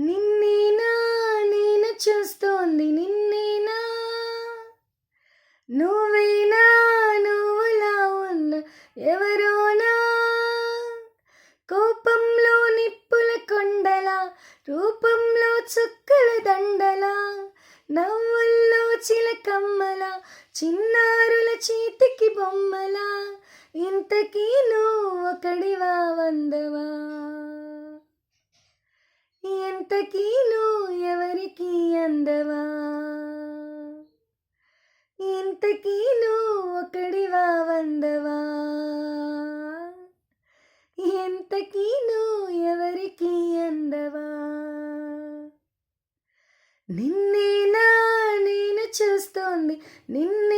నిన్నేనా నేను చూస్తోంది నిన్నేనా నువ్వేనా నువ్వులా ఉన్న ఎవరోనా కోపంలో నిప్పుల కొండలా రూపంలో చుక్కల దండలా నవ్వుల్లో చిలకమ్మల చిన్నారుల చేతికి బొమ్మలా ఇంతకీ నువ్వు ఒకడివా వందవా ఎంతకీ నువ్వు ఎవరికి అందవా ఇంతకీ నువ్వు ఒకడివా వందవా ఎంతకీ నువ్వు ఎవరికి అందవా నిన్నేనా నేను చూస్తోంది నిన్ను